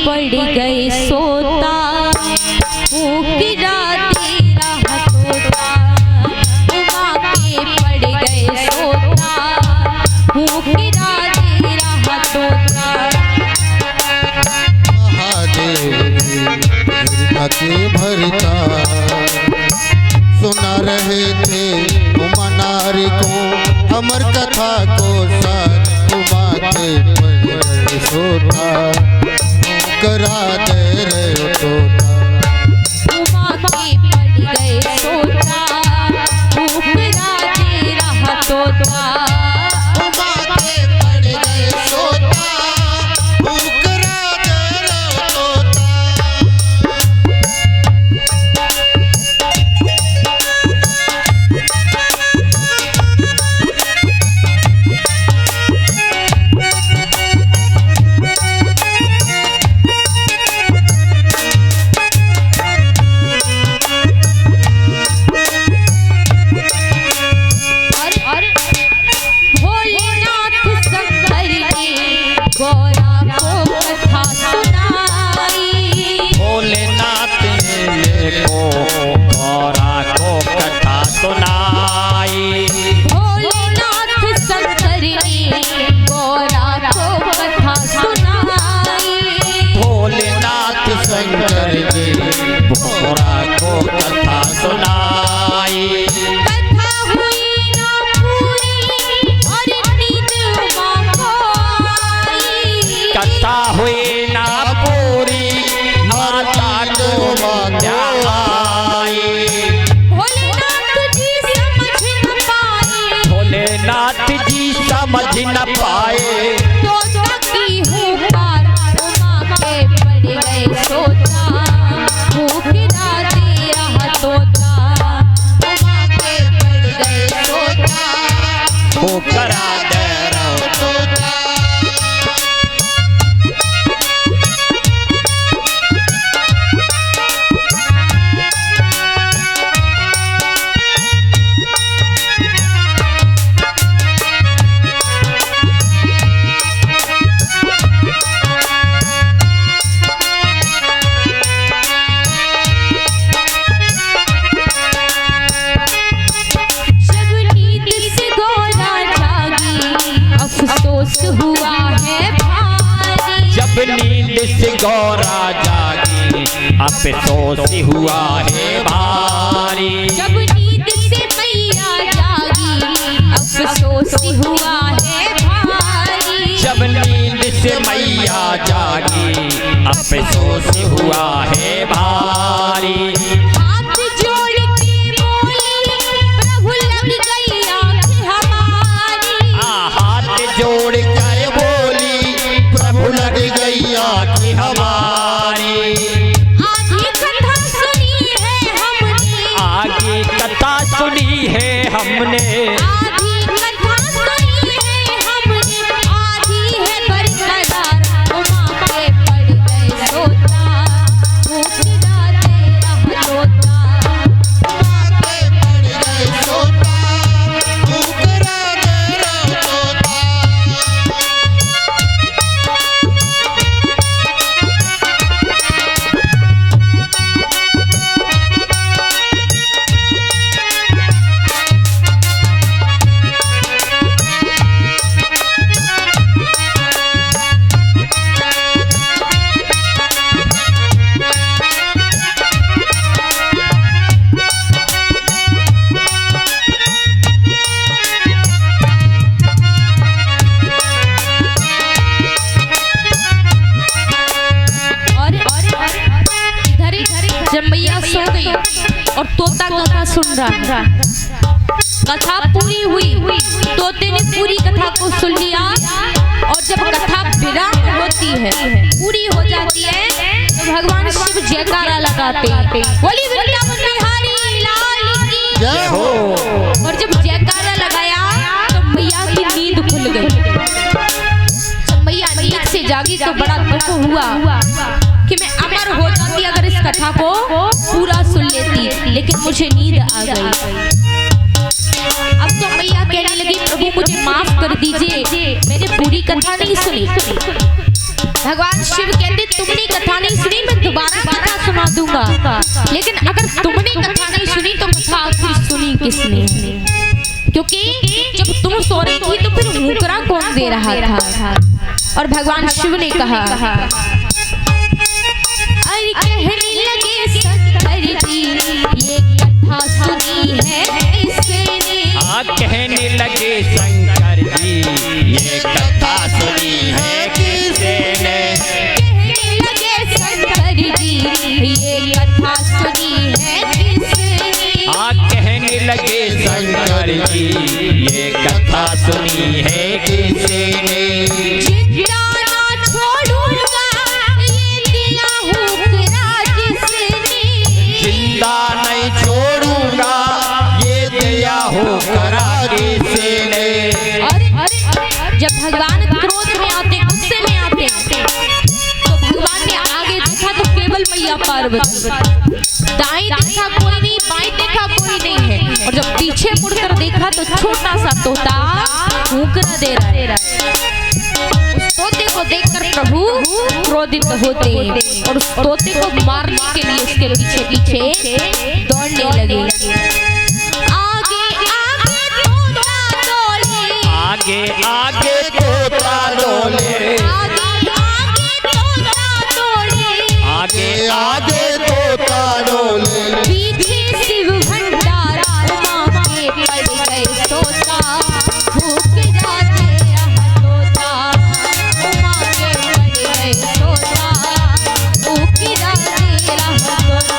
पड़ गए सोता, गिरा तेरा हथोटा। उमा के पड़ गए सोता, गिरा तेरा हथोटा। महादेव के भरता सुना रहे थे उमा नारी को, अमर कथा को सार उमा के पड़ सोता, करा दे रहे तोता। उमा के पड़ गए सोता, गिरा तेरा हथोटा। उमा के पड़ गए सोता, करा दे रहे तोता। भोरा को कथा सुनाई। कथा हुई ना पूरी और नींद उमा को आई। कथा हुई ना पूरी माता को आई। भोलेनाथ जी समझ न पाए, भोलेनाथ जी समझ न पाए। तोता की हुकार उमा के पड़ गए सोता, गिरा तेरा हथोटा। उमा के पड़ गए सोता, करा दे रहे तोता। हुआ है भारी। जब नींद से गौरा जागी अफसोस हुआ है भारी। जब नींद से मैया जागी अफसोस हुआ है भारी। जब नींद से मैया जागी अफसोस हुआ है भारी। हाथ जोड़ के बोली प्रभु लग गई आँख हमारी। हाथ जोड़ कर बोली प्रभु लग गई आँख हमारी। आगे कथा सुनी है हमने, आगे कथा सुनी है हमने। आधी कथा सुनी है हमने, आधी है बरकरार। उमा के पड़ गए सोता, गिरा तेरा हथोटा। उमा के पड़ गए सोता, करा दे रहे तोता। जब मैया सो गई और तोता कथा सुन रहा, कथा पूरी हुई, तोते ने पूरी कथा को सुन लिया। और जब कथा विराम होती है, पूरी हो जाती है, तो भगवान शिव जयकारा लगाते हैं, बोली वृंदावन बिहारी लाल की जय हो। और जब जयकारा लगाया तो मैया की नींद खुल गई। जब मैया नींद से जागी तो बड़ा दुख हुआ कि मैं अमर हो जाती अगर इस कथा को पूरा सुन लेती, लेकिन मुझे नींद आ गई। अब तो मैया कहने लगी प्रभु मुझे माफ कर दीजिए, मैंने पूरी कथा नहीं सुनी। भगवान शिव कहते तुमने कथा नहीं सुनी, मैं दोबारा कथा सुना दूंगा। लेकिन अगर तुमने कथा नहीं सुनी तो कथा आखिर सुनी किसने? क्योंकि जब तुम सो रही थी तो फिर हुकरा कौन दे रहा था? और भगवान शिव ने कहा, अरे कहने लगे शंकर जी ये कथा सुनी है किसने? कहने लगे शंकर जी ये कथा सुनी है किसने? कहने लगे शंकर जी ये कथा सुनी है किसने? कहने लगे शंकर जी ये कथा सुनी है किसने? जिंदा ना छोड़ूंगा ये दिया हुक्रा जिसने। जिंदा नहीं छोड़ूंगा ये दिया होकरा किसने? जब भगवान क्रोध में आते, गुस्से में आते, तो भगवान ने आगे देखा तो केवल मैया पार्वती, दाएं देखा कोई नहीं, बाएं देखा कोई नहीं है, और जब पीछे मुड़कर देखा तो छोटा सा तोता हुक्रा दे रहा है। उस तोते को देखकर प्रभु क्रोधित होते और उस तोते को मारने के लिए उसके पीछे पीछे दौड़ने लगे। आगे आगे तोता डोले, आगे आगे तोता डोले, पीछे शिव भंडार उमा के पड़ गए तोता, भूख जाते रहा तोता, उमा के पड़ गए तोता, भूख जाते रहा तोता।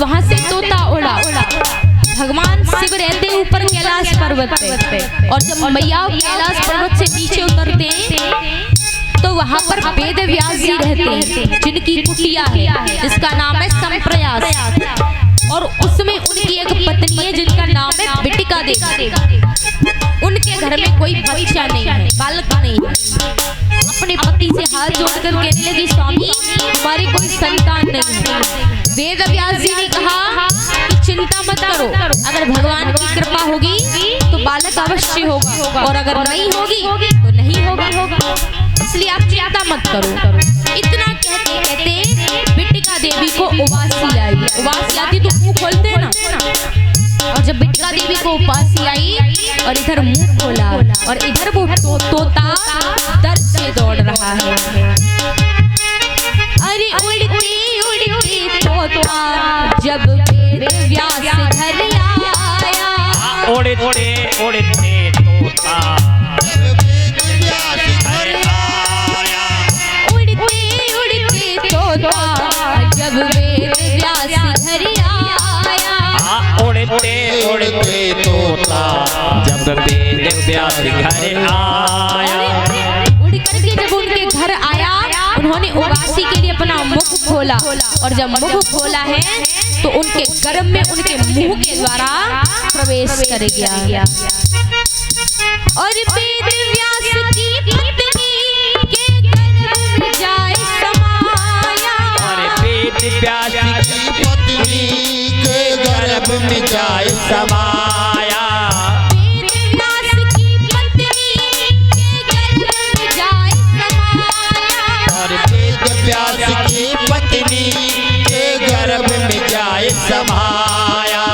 वहां से तोता उड़ा। भगवान शिव रहते ऊपर कैलाश पर्वत पे, और जब मैया कैलाश पर्वत से नीचे उतरते तो वहां पर वेद व्यास जी रहते हैं, जिनकी कुटिया है जिसका नाम है संप्रयास, और उसमें उनकी एक पत्नी है जिनका नाम है बिटिका देवी। उनके घर में कोई बच्चा नहीं है, बालक नहीं है। अपने पति से हाथ जोड़कर कहने लगी, स्वामी हमारी कोई संतान नहीं है। वेद व्यास जी ने कहा कि चिंता मत करो, अगर भगवान की कृपा होगी तो बालक अवश्य होगा, और अगर नहीं होगी तो नहीं होगा, इसलिए आप चिंता मत करो। इतना कहते कहते बिटिका देवी को उबासी आई। उबासी आती तो मुंह खोलते ना, और जब बिटिका देवी को उबासी आई और इधर मुंह खोला और इधर वो तोता दर्द से दौड़ रहा है। अरे उड़ते उड़ते तोता जब वेद व्यास घर आया, उड़ते उड़ते तोता जब वेद व्यास घर आया, उड़ते उड़ते तोता जब वेद व्यास घर आया। उड़ करके जब उनके घर आया, उन्होंने उबासी के लिए अपना मुख खोला, और जब मुख खोला है तो उनके गर्भ में उनके मुंह के द्वारा प्रवेश कर गया। और वेद व्यास की पत्नी के गर्भ में जाए समाया, और वेद व्यास की पत्नी के गर्भ में जाए समाया। वेद व्यास की पत्नी के गर्भ में जाए समाया, और वेद व्यास की पत्नी के गर्भ में जाए समाया।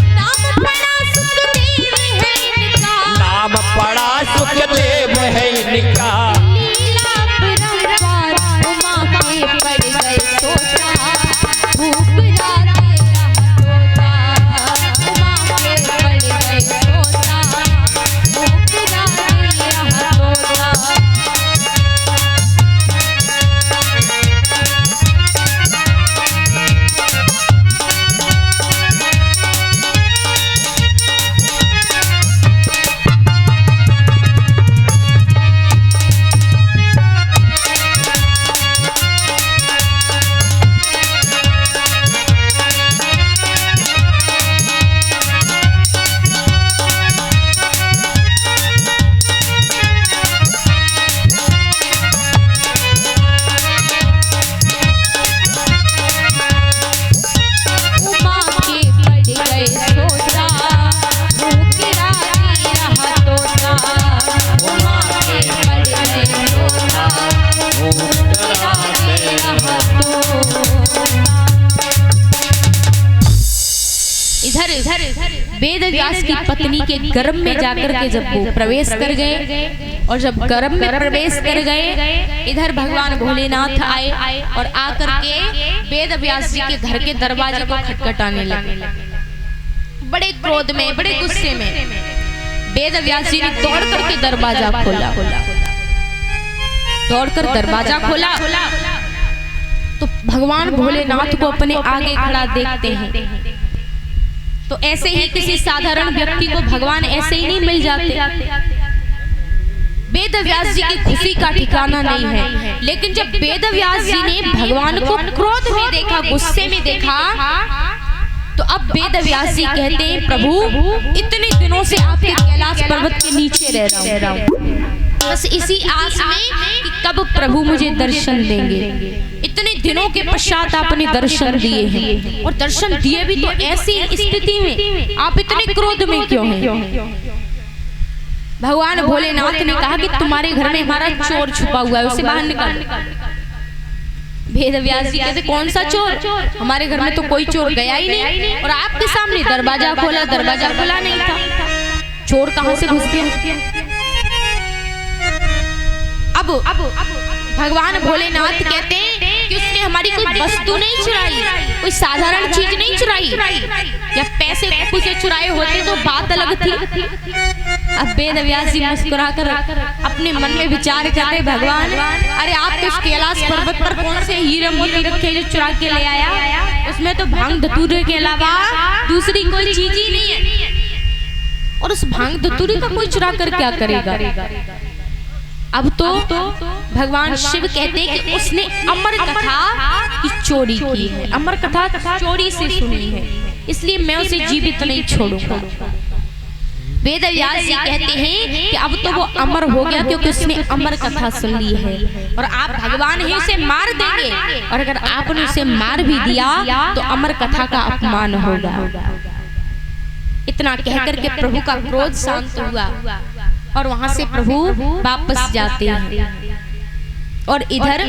नाम पड़ा सुखदेव है इनका, नाम पड़ा सुखदेव वेद व्यास की पत्नी के गर्भ में जाकर के जब वो प्रवेश कर गए और जब गर्भ में प्रवेश कर गए, इधर भगवान भोलेनाथ आए और आकर के वेद व्यास जी के घर के दरवाजे को खटखटाने लगे। बड़े क्रोध में, बड़े गुस्से में वेद व्यास जी ने दौड़ करके दरवाजा खोला। दौड़कर दरवाजा खोला तो भगवान भोलेनाथ को अपने आगे खड़ा देखते हैं। तो ऐसे ही किसी साधारण व्यक्ति को भगवान ऐसे ही नहीं मिल जाते। वेद व्यास जी की खुशी का ठिकाना नहीं है। लेकिन जब वेद व्यास जी ने भगवान को क्रोध में देखा, गुस्से में देखा, तो अब वेद व्यास जी कहते हैं, प्रभु इतने दिनों से आपके कैलाश पर्वत के नीचे रह रहा हूँ, बस इसी आस में कि कब प्रभु मुझे दर्शन देंगे। इतने दिनों के पश्चात आपने दर्शन दिए हैं, और दर्शन दिए भी तो ऐसी स्थिति में, आप इतने क्रोध में क्यों हैं? भगवान भोलेनाथ ने कहा कि तुम्हारे घर में हमारा चोर छुपा हुआ है, उसे बाहर निकाल। वेद व्यास जी कहते, कौन सा चोर? हमारे घर में तो कोई चोर गया ही नहीं, और आपके सामने दरवाजा खोला, दरवाजा खुला नहीं था, चोर कहां से घुस गया? अब भगवान भोलेनाथ कहते हैं कि उसने हमारी कोई वस्तु नहीं चुराई, कोई साधारण चीज नहीं चुराई, या पैसे कुछ चुराए होते तो बात अलग थी। अब वेद व्यास जी मुस्कुराकर अपने मन में विचार कर रहे, भगवान अरे आप इस कैलाश पर्वत पर कौन से हीरे मोती रखे जो चुरा के ले आया? उसमें तो भांग धतूरे के अलावा दूसरी कोई चीज ही नहीं है, और उस भांग धतूरे का कोई चुरा कर क्या करेगा? अब तो भगवान शिव कहते हैं कि उसने अमर कथा की चोरी की है, अमर कथा चोरी से सुनी है, इसलिए मैं उसे जीवित नहीं छोड़ूंगा। वेद व्यास जी कहते हैं कि अब तो वो अमर हो गया क्योंकि उसने अमर कथा सुन ली है, और आप भगवान ही उसे मार देंगे, और अगर आपने उसे मार भी दिया तो अमर कथा का अपमान होगा। इतना कहकर के प्रभु का क्रोध शांत हुआ, और वहां से प्रभु वापस जाते हैं। और इधर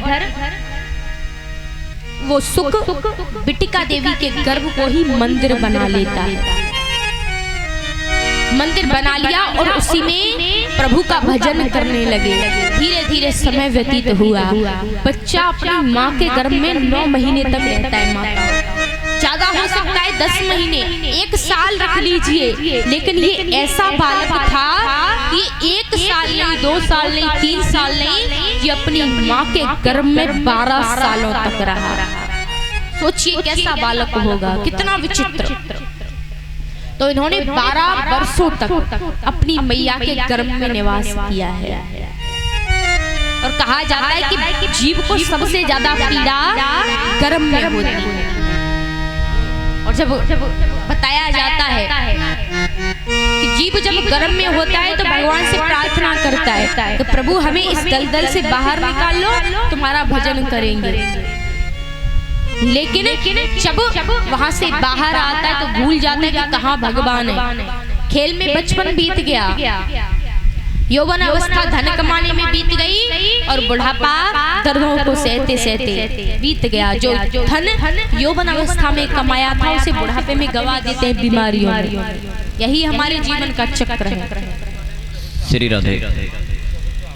वो सुक बिटिका देवी के गर्भ को ही मंदिर बना लेता है। मंदिर बना लिया और उसी में प्रभु का भजन करने लगे। धीरे धीरे समय व्यतीत हुआ। बच्चा अपनी माँ के गर्भ में 9 महीने तक रहता है। माता ज्यादा हो सकता है 10 महीने, 1 साल रख लीजिए, लेकिन ये ऐसा बालक था कि 1 साल नहीं, 2 साल नहीं, 3 साल नहीं, ये अपनी माँ के गर्भ में 12 सालों तक रहा। सोचिए कैसा बालक होगा, कितना विचित्र। तो इन्होंने 12 वर्षों तक अपनी मैया के गर्भ में निवास किया है। और कहा जाता है कि जीव को सबसे ज्यादा पीड़ा गर्भ में होती है। और जब बताया जाता है कि जीव जब गर्भ में होता है तो भगवान से प्रार्थना करता है कि प्रभु हमें इस दलदल से बाहर निकाल लो, तुम्हारा भजन करेंगे। लेकिन जब वहां से बाहर आता है तो भूल जाता है कि कहाँ भगवान है। खेल में बचपन बीत गया, यौवन अवस्था धन कमाने में बीत गई, और बुढ़ापा दर्दों को सहते सहते बीत गया। जो धन यौवन अवस्था में कमाया था उसे बुढ़ापे में गवा देते हैं बीमारियों में। यही हमारे जीवन का चक्र है। श्री राधे।